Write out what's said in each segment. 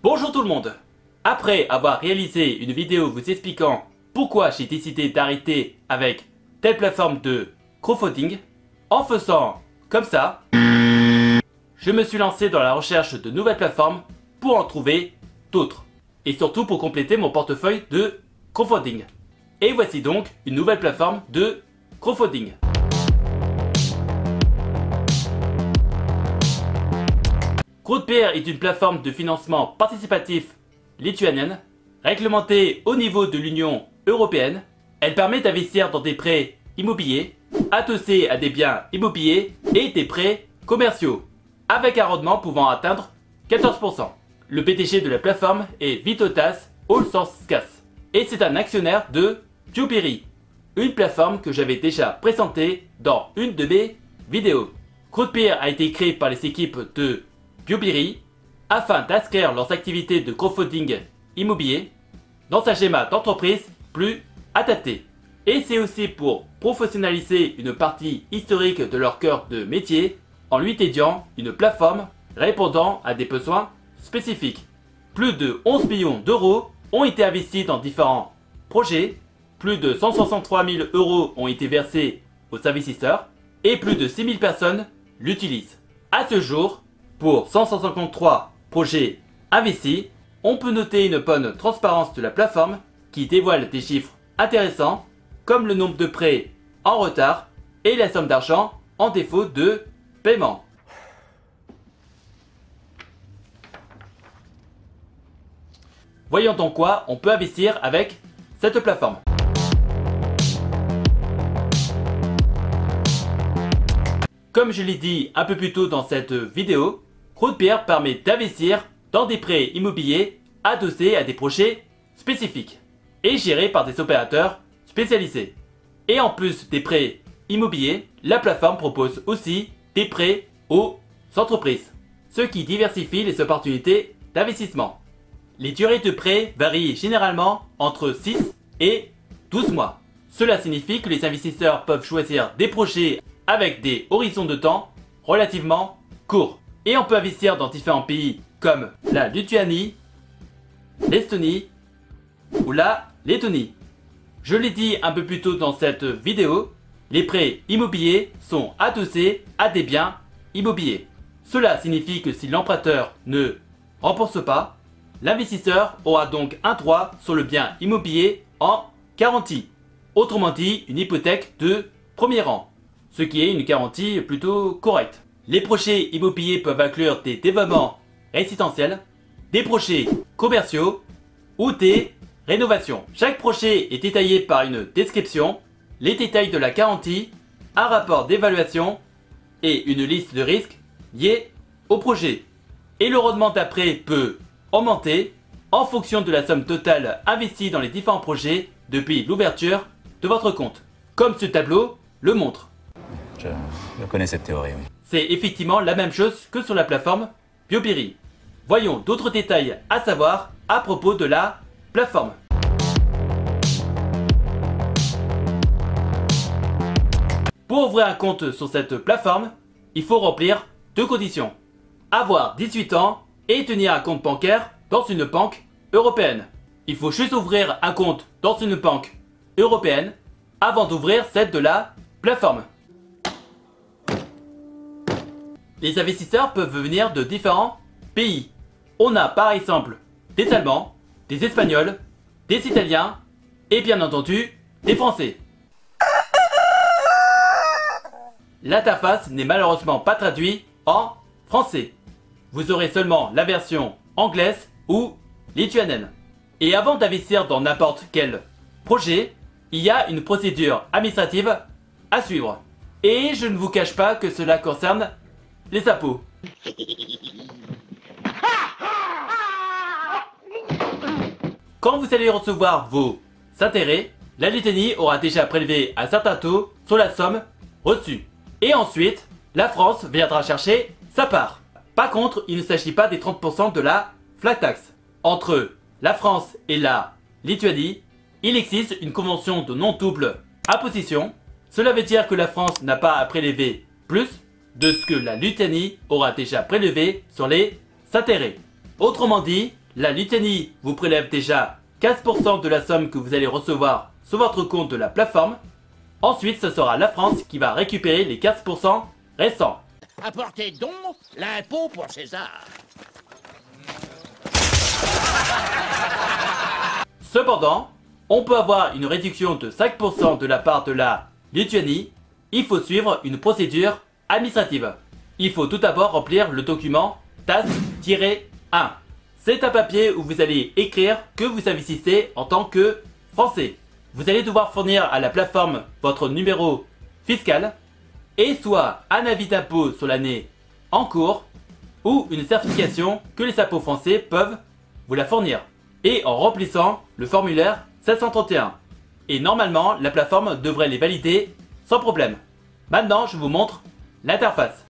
Bonjour tout le monde. Après avoir réalisé une vidéo vous expliquant pourquoi j'ai décidé d'arrêter avec telle plateforme de crowdfunding, en faisant comme ça, je me suis lancé dans la recherche de nouvelles plateformes pour en trouver d'autres. Et surtout pour compléter mon portefeuille de crowdfunding. Et voici donc une nouvelle plateforme de crowdfunding. CrowdPeer est une plateforme de financement participatif lituanienne, réglementée au niveau de l'Union européenne. Elle permet d'investir dans des prêts immobiliers, adossés à des biens immobiliers et des prêts commerciaux, avec un rendement pouvant atteindre 14%. Le PDG de la plateforme est Vytautas Olsauskas et c'est un actionnaire de Biopiri, une plateforme que j'avais déjà présentée dans une de mes vidéos. CrowdPeer a été créé par les équipes de Biopiri afin d'inscrire leurs activités de crowdfunding immobilier dans un schéma d'entreprise plus adapté. Et c'est aussi pour professionnaliser une partie historique de leur cœur de métier en lui dédiant une plateforme répondant à des besoins spécifiques. Plus de 11 millions d'euros ont été investis dans différents projets, plus de 163 000 euros ont été versés aux investisseurs et plus de 6 000 personnes l'utilisent. À ce jour, pour 153 projets investis, on peut noter une bonne transparence de la plateforme qui dévoile des chiffres intéressants comme le nombre de prêts en retard et la somme d'argent en défaut de paiement. Voyons donc quoi on peut investir avec cette plateforme. Comme je l'ai dit un peu plus tôt dans cette vidéo, CrowdPeer permet d'investir dans des prêts immobiliers adossés à des projets spécifiques et gérés par des opérateurs spécialisés. Et en plus des prêts immobiliers, la plateforme propose aussi des prêts aux entreprises, ce qui diversifie les opportunités d'investissement. Les durées de prêt varient généralement entre 6 et 12 mois. Cela signifie que les investisseurs peuvent choisir des projets avec des horizons de temps relativement courts. Et on peut investir dans différents pays comme la Lituanie, l'Estonie ou la Lettonie. Je l'ai dit un peu plus tôt dans cette vidéo, les prêts immobiliers sont adossés à des biens immobiliers. Cela signifie que si l'emprunteur ne rembourse pas, l'investisseur aura donc un droit sur le bien immobilier en garantie. Autrement dit, une hypothèque de premier rang, ce qui est une garantie plutôt correcte. Les projets immobiliers peuvent inclure des développements résidentiels, des projets commerciaux ou des rénovations. Chaque projet est détaillé par une description, les détails de la garantie, un rapport d'évaluation et une liste de risques liés au projet. Et le rendement d'après peut augmenter en fonction de la somme totale investie dans les différents projets depuis l'ouverture de votre compte, comme ce tableau le montre. Je connais cette théorie, oui. C'est effectivement la même chose que sur la plateforme Biopiri. Voyons d'autres détails à savoir à propos de la plateforme. Pour ouvrir un compte sur cette plateforme, il faut remplir deux conditions. Avoir 18 ans et tenir un compte bancaire dans une banque européenne. Il faut juste ouvrir un compte dans une banque européenne avant d'ouvrir celle de la plateforme. Les investisseurs peuvent venir de différents pays. On a par exemple des Allemands, des Espagnols, des Italiens et bien entendu des Français. L'interface n'est malheureusement pas traduite en français. Vous aurez seulement la version anglaise ou lituanienne. Et avant d'investir dans n'importe quel projet, il y a une procédure administrative à suivre. Et je ne vous cache pas que cela concerne les impôts. Quand vous allez recevoir vos intérêts, la Lettonie aura déjà prélevé un certain taux sur la somme reçue. Et ensuite, la France viendra chercher sa part. Par contre, il ne s'agit pas des 30% de la flat tax. Entre la France et la Lituanie, il existe une convention de non-double imposition. Cela veut dire que la France n'a pas à prélever plus de ce que la Lituanie aura déjà prélevé sur les intérêts. Autrement dit, la Lituanie vous prélève déjà 15% de la somme que vous allez recevoir sur votre compte de la plateforme. Ensuite, ce sera la France qui va récupérer les 15% restants. Apportez donc l'impôt pour César. Cependant, on peut avoir une réduction de 5% de la part de la Lituanie. Il faut suivre une procédure administrative. Il faut tout d'abord remplir le document TAS-1. C'est un papier où vous allez écrire que vous investissez en tant que Français. Vous allez devoir fournir à la plateforme votre numéro fiscal et soit un avis d'impôt sur l'année en cours ou une certification que les impôts français peuvent vous la fournir. Et en remplissant le formulaire 731. Et normalement, la plateforme devrait les valider sans problème. Maintenant, je vous montre l'interface.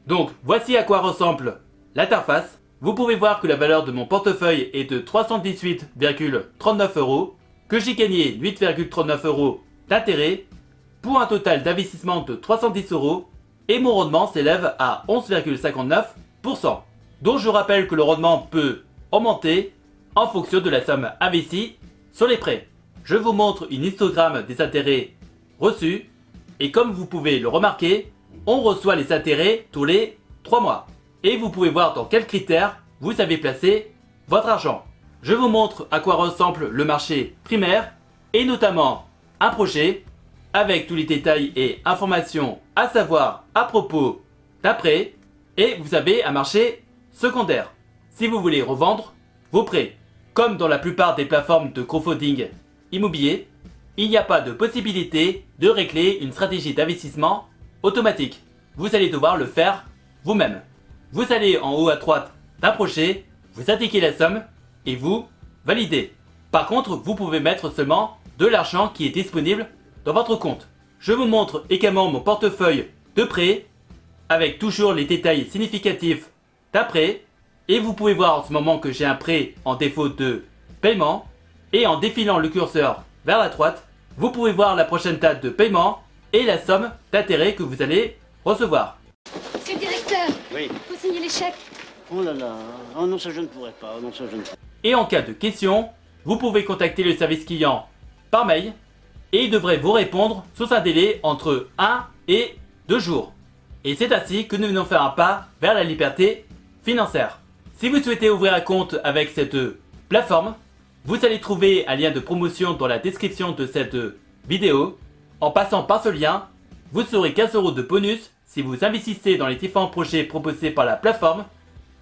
Donc, voici à quoi ressemble l'interface. Vous pouvez voir que la valeur de mon portefeuille est de 318,39 €, que j'ai gagné 8,39 € d'intérêt, pour un total d'investissement de 310 €, et mon rendement s'élève à 11,59%. Donc je rappelle que le rendement peut augmenter en fonction de la somme investie sur les prêts. Je vous montre une histogramme des intérêts reçus, et comme vous pouvez le remarquer, on reçoit les intérêts tous les 3 mois. Et vous pouvez voir dans quels critères vous avez placé votre argent. Je vous montre à quoi ressemble le marché primaire et notamment un projet avec tous les détails et informations à savoir à propos d'un prêt, et vous avez un marché secondaire si vous voulez revendre vos prêts. Comme dans la plupart des plateformes de crowdfunding immobilier, il n'y a pas de possibilité de régler une stratégie d'investissement automatique. Vous allez devoir le faire vous-même. Vous allez en haut à droite d'un projet, vous indiquez la somme et vous validez. Par contre, vous pouvez mettre seulement de l'argent qui est disponible dans votre compte. Je vous montre également mon portefeuille de prêts avec toujours les détails significatifs d'un prêt, et vous pouvez voir en ce moment que j'ai un prêt en défaut de paiement, et en défilant le curseur vers la droite, vous pouvez voir la prochaine date de paiement et la somme d'intérêt que vous allez recevoir. Monsieur le directeur, Oui. faut signer les chèques. Oh là là. Oh non, ça je ne pourrais pas. Oh non, ça je ne pourrais pas. Et en cas de question, vous pouvez contacter le service client par mail, et il devrait vous répondre sous un délai entre 1 et 2 jours. Et c'est ainsi que nous venons faire un pas vers la liberté financière. Si vous souhaitez ouvrir un compte avec cette plateforme, vous allez trouver un lien de promotion dans la description de cette vidéo. En passant par ce lien, vous aurez 15 € de bonus si vous investissez dans les différents projets proposés par la plateforme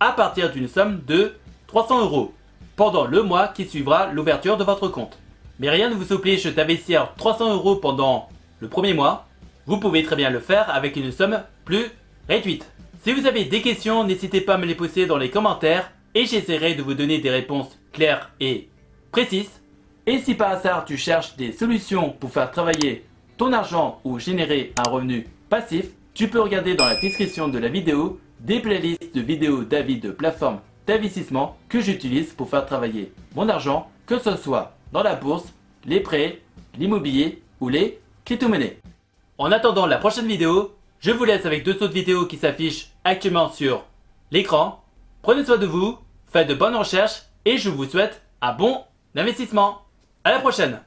à partir d'une somme de 300 € pendant le mois qui suivra l'ouverture de votre compte. Mais rien ne vous oblige d'investir 300 € pendant le premier mois. Vous pouvez très bien le faire avec une somme plus réduite. Si vous avez des questions, n'hésitez pas à me les poser dans les commentaires et j'essaierai de vous donner des réponses claires et précises. Et si par hasard tu cherches des solutions pour faire travailler ton argent ou générer un revenu passif, tu peux regarder dans la description de la vidéo des playlists de vidéos d'avis de plateformes d'investissement que j'utilise pour faire travailler mon argent, que ce soit dans la bourse, les prêts, l'immobilier ou les crypto-monnaies. En attendant la prochaine vidéo, je vous laisse avec 2 autres vidéos qui s'affichent actuellement sur l'écran. Prenez soin de vous, faites de bonnes recherches et je vous souhaite un bon investissement. À la prochaine!